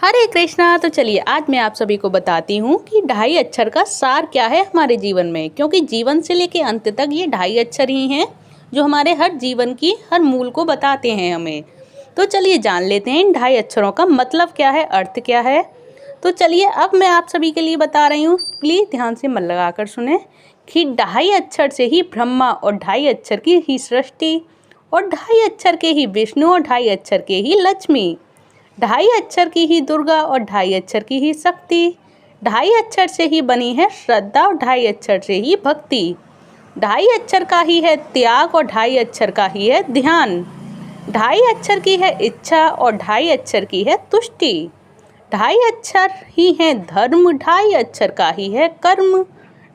हरे कृष्णा। तो चलिए आज मैं आप सभी को बताती हूँ कि ढाई अक्षर का सार क्या है हमारे जीवन में, क्योंकि जीवन से लेके अंत तक ये ढाई अक्षर ही हैं जो हमारे हर जीवन की हर मूल को बताते हैं हमें। तो चलिए जान लेते हैं इन ढाई अक्षरों का मतलब क्या है, अर्थ क्या है। तो चलिए अब मैं आप सभी के लिए बता रही हूँ, प्लीज़ ध्यान से मन लगा कर सुने कि ढाई अक्षर से ही ब्रह्मा और ढाई अक्षर की ही सृष्टि और ढाई अक्षर के ही विष्णु और ढाई अक्षर के ही लक्ष्मी, ढाई अक्षर की ही दुर्गा और ढाई अक्षर की ही शक्ति, ढाई अक्षर से ही बनी है श्रद्धा और ढाई अक्षर से ही भक्ति, ढाई अक्षर का ही है त्याग और ढाई अक्षर का ही है ध्यान, ढाई अक्षर की है इच्छा और ढाई अक्षर की है तुष्टि, ढाई अक्षर ही है धर्म, ढाई अक्षर का ही है कर्म,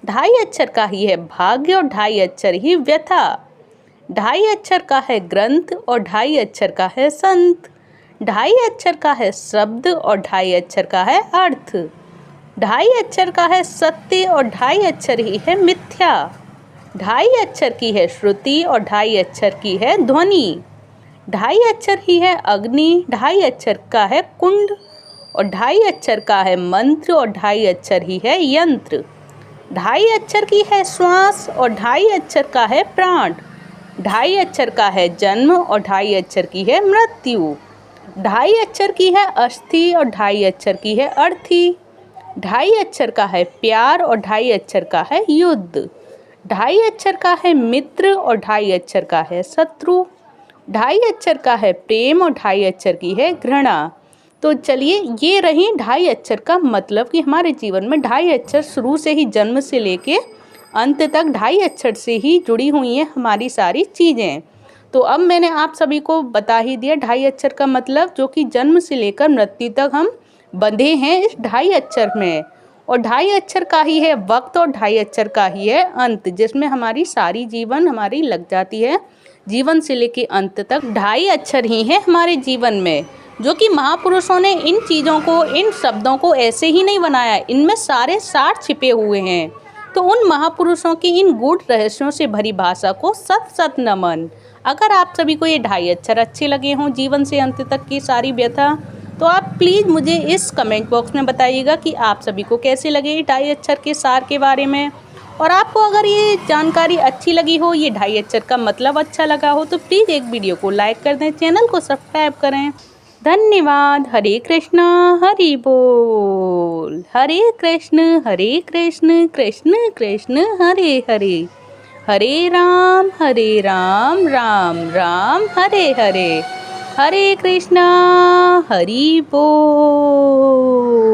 ढाई अक्षर का ही है भाग्य और ढाई अक्षर ही व्यथा, ढाई अक्षर का है ग्रंथ और ढाई अक्षर का है संत, ढाई अक्षर का है शब्द और ढाई अक्षर का है अर्थ, ढाई अक्षर का है सत्य और ढाई अक्षर ही है मिथ्या, ढाई अक्षर की है श्रुति और ढाई अक्षर की है ध्वनि, ढाई अक्षर ही है अग्नि, ढाई अक्षर का है कुंड और ढाई अक्षर का है मंत्र और ढाई अक्षर ही है यंत्र, ढाई अक्षर की है श्वास और ढाई अक्षर का है प्राण, ढाई अक्षर का है जन्म और ढाई अक्षर की है मृत्यु, ढाई अक्षर की है अस्थि और ढाई अक्षर की है अर्थी, ढाई अक्षर का है प्यार और ढाई अक्षर का है युद्ध, ढाई अक्षर का है मित्र और ढाई अक्षर का है शत्रु, ढाई अक्षर का है प्रेम और ढाई अक्षर की है घृणा। तो चलिए ये रही ढाई अक्षर का मतलब कि हमारे जीवन में ढाई अक्षर शुरू से ही जन्म से लेके अंत तक ढाई अक्षर से ही जुड़ी हुई हैं हमारी सारी चीज़ें। तो अब मैंने आप सभी को बता ही दिया ढाई अक्षर का मतलब, जो कि जन्म से लेकर मृत्यु तक हम बंधे हैं इस ढाई अक्षर में, और ढाई अक्षर का ही है वक्त और ढाई अक्षर का ही है अंत, जिसमें हमारी सारी जीवन हमारी लग जाती है। जीवन से लेकर अंत तक ढाई अक्षर ही हैं हमारे जीवन में, जो कि महापुरुषों ने इन चीज़ों को, इन शब्दों को ऐसे ही नहीं बनाया, इनमें सारे सार छिपे हुए हैं। तो उन महापुरुषों की इन गूढ़ रहस्यों से भरी भाषा को सत सत नमन। अगर आप सभी को ये ढाई अक्षर अच्छे लगे हों, जीवन से अंत तक की सारी व्यथा, तो आप प्लीज़ मुझे इस कमेंट बॉक्स में बताइएगा कि आप सभी को कैसे लगे ढाई अक्षर के सार के बारे में। और आपको अगर ये जानकारी अच्छी लगी हो, ये ढाई अक्षर का मतलब अच्छा लगा हो, तो प्लीज़ एक वीडियो को लाइक कर दें, चैनल को सब्सक्राइब करें। धन्यवाद। हरे कृष्णा हरि बोल। हरे कृष्ण कृष्ण कृष्ण हरे हरे, हरे राम राम राम हरे हरे, हरे कृष्णा हरि बोल।